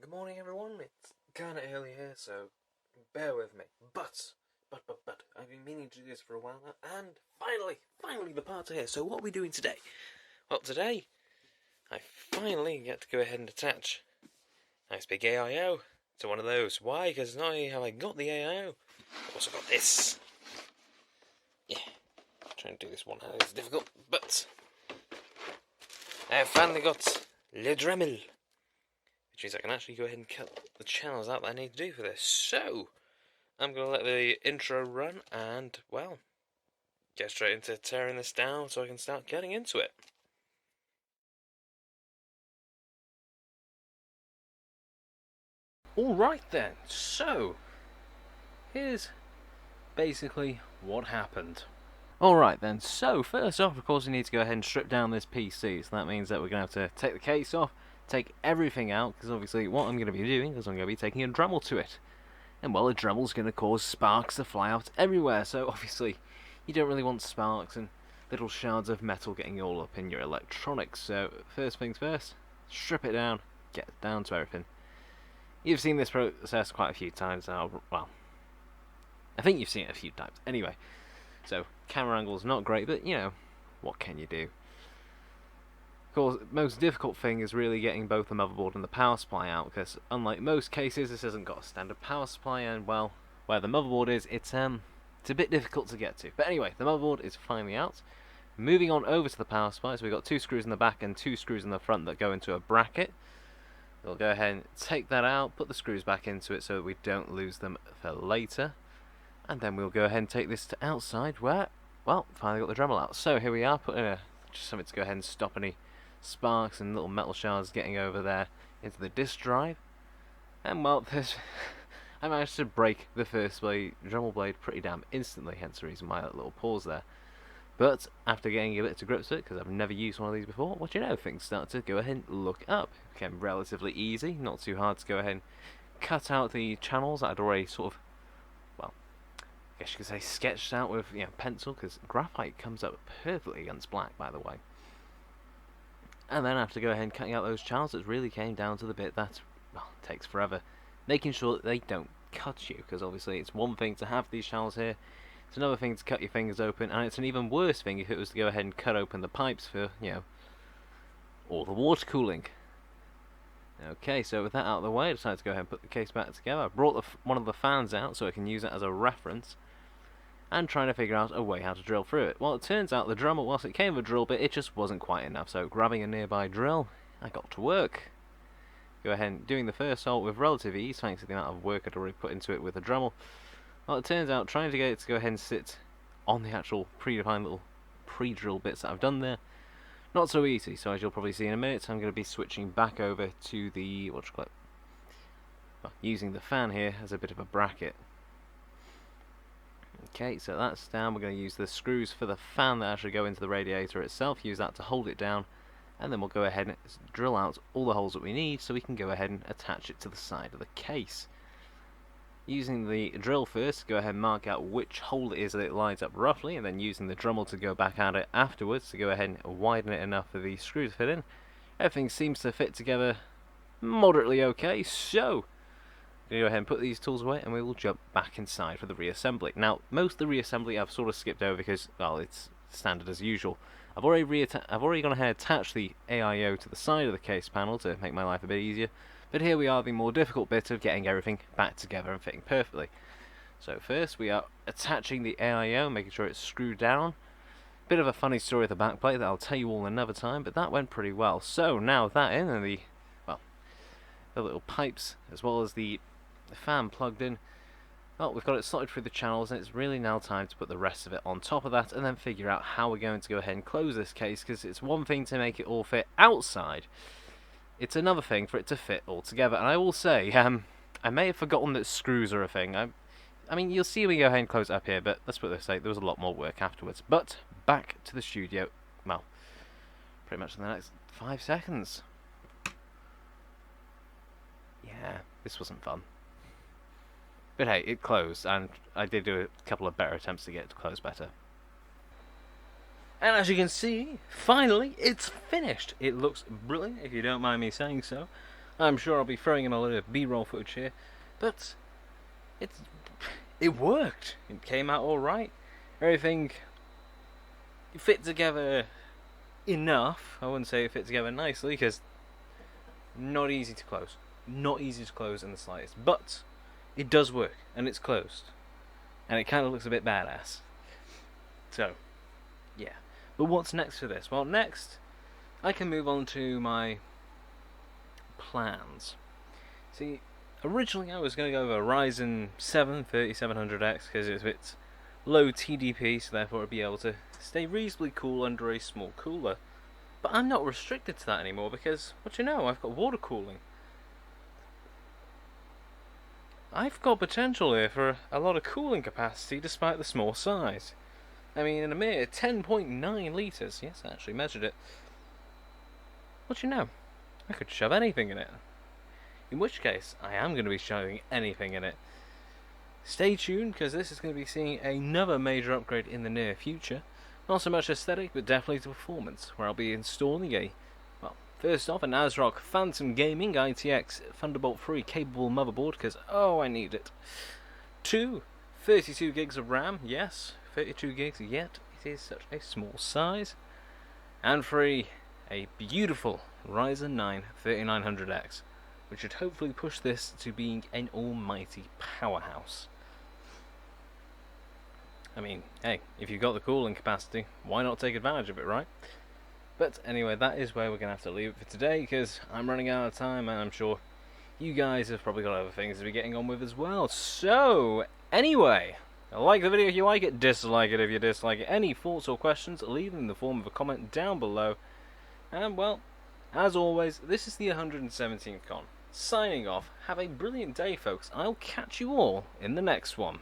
Good morning, everyone. It's kinda early here, so bear with me. But, I've been meaning to do this for a while now, and finally the parts are here. So what are we doing today? Well, today, I finally get to go ahead and attach a nice big AIO to one of those. Why? Because not only have I got the AIO, I've also got this. Yeah, trying to do this one hand is difficult, but I've finally got Le Dremel, which means I can actually go ahead and cut the channels out that I need to do for this. So, I'm going to let the intro run and, well, get straight into tearing this down so I can start getting into it. Alright then, so, here's basically what happened. Alright then, so first off, of course, we need to go ahead and strip down this PC, so that means that we're going to have to take the case off, take everything out, because obviously what I'm going to be doing is I'm going to be taking a Dremel to it. And well, a Dremel's going to cause sparks to fly out everywhere, so obviously you don't really want sparks and little shards of metal getting all up in your electronics. So first things first, strip it down, get down to everything. You've seen this process quite a few times now. Well, I think you've seen it a few times. Anyway, so camera angle's not great, but you know, what can you do? Of course, the most difficult thing is really getting both the motherboard and the power supply out, because unlike most cases, this hasn't got a standard power supply, and well, where the motherboard is, it's a bit difficult to get to. But anyway, the motherboard is finally out. Moving on over to the power supply, so we've got 2 screws in the back and 2 screws in the front that go into a bracket. We'll go ahead and take that out, put the screws back into it so that we don't lose them for later. And then we'll go ahead and take this to outside where, well, finally got the Dremel out. So here we are, putting just something to go ahead and stop any sparks and little metal shards getting over there into the disk drive. And well, I managed to break the first Dremel blade pretty damn instantly, hence the reason why that little pause there. But after getting a bit to grips with it, because I've never used one of these before, what do you know, things start to go ahead and look up. It became relatively easy, not too hard to go ahead and cut out the channels that I'd already sort of, well, I guess you could say sketched out with pencil, because graphite comes up perfectly against black, by the way. And then after go ahead and cutting out those channels, it really came down to the bit that, well, takes forever. Making sure that they don't cut you, because obviously it's one thing to have these channels here, it's another thing to cut your fingers open, and it's an even worse thing if it was to go ahead and cut open the pipes for, all the water cooling. Okay, so with that out of the way, I decided to go ahead and put the case back together. I brought one of the fans out so I can use it as a reference, and trying to figure out a way how to drill through it. Well, it turns out the Dremel, whilst it came with a drill bit, it just wasn't quite enough, so grabbing a nearby drill, I got to work. Go ahead and doing the first hole with relative ease, thanks to the amount of work I'd already put into it with the Dremel. Well, it turns out trying to get it to go ahead and sit on the actual predefined little pre-drill bits that I've done there, not so easy, so as you'll probably see in a minute, I'm going to be switching back over to the, using the fan here as a bit of a bracket. Okay, so that's down. We're going to use the screws for the fan that actually go into the radiator itself, use that to hold it down, and then we'll go ahead and drill out all the holes that we need so we can go ahead and attach it to the side of the case. Using the drill first, go ahead and mark out which hole it is that it lines up roughly, and then using the Dremel to go back at it afterwards to go ahead and widen it enough for the screws to fit in. Everything seems to fit together moderately okay, so go ahead and put these tools away and we will jump back inside for the reassembly. Now, most of the reassembly I've sort of skipped over because, well, it's standard as usual. I've already gone ahead and attached the AIO to the side of the case panel to make my life a bit easier. But here we are, the more difficult bit of getting everything back together and fitting perfectly. So first we are attaching the AIO, making sure it's screwed down. Bit of a funny story with the backplate that I'll tell you all another time, but that went pretty well. So now that in and the little pipes as well as the fan plugged in, well, we've got it slotted through the channels, and it's really now time to put the rest of it on top of that and then figure out how we're going to go ahead and close this case, because it's one thing to make it all fit outside, it's another thing for it to fit all together. And I will say, I may have forgotten that screws are a thing. I mean, you'll see me go ahead and close it up here, but let's put this way, there was a lot more work afterwards. But back to the studio, well, pretty much in the next 5 seconds. Yeah, this wasn't fun. But hey, it closed, and I did do a couple of better attempts to get it to close better. And as you can see, finally, it's finished. It looks brilliant, if you don't mind me saying so. I'm sure I'll be throwing in a load of B-roll footage here, but it worked. It came out all right. Everything fit together enough. I wouldn't say it fit together nicely, because not easy to close. Not easy to close in the slightest. But it does work, and it's closed. And it kind of looks a bit badass. So, yeah. But what's next for this? Well, next, I can move on to my plans. See, originally I was going to go with a Ryzen 7 3700X, because it's a bit low TDP, so therefore it'd be able to stay reasonably cool under a small cooler. But I'm not restricted to that anymore, because, what you know, I've got water cooling. I've got potential here for a lot of cooling capacity despite the small size. I mean, in a mere 10.9 litres, yes, I actually measured it. What you know, I could shove anything in it. In which case, I am going to be shoving anything in it. Stay tuned, because this is going to be seeing another major upgrade in the near future. Not so much aesthetic, but definitely to performance, where I'll be installing a, well, first off, an ASRock Phantom Gaming ITX Thunderbolt 3 capable motherboard, because, oh, I need it. 2, 32 gigs of RAM, yes, 32 gigs, yet it is such a small size. And 3, a beautiful Ryzen 9 3900X, which should hopefully push this to being an almighty powerhouse. I mean, hey, if you've got the cooling capacity, why not take advantage of it, right? But anyway, that is where we're going to have to leave it for today, because I'm running out of time, and I'm sure you guys have probably got other things to be getting on with as well. So, anyway, like the video if you like it, dislike it if you dislike it. Any thoughts or questions, leave them in the form of a comment down below. And, well, as always, this is the 117th con. Signing off. Have a brilliant day, folks. I'll catch you all in the next one.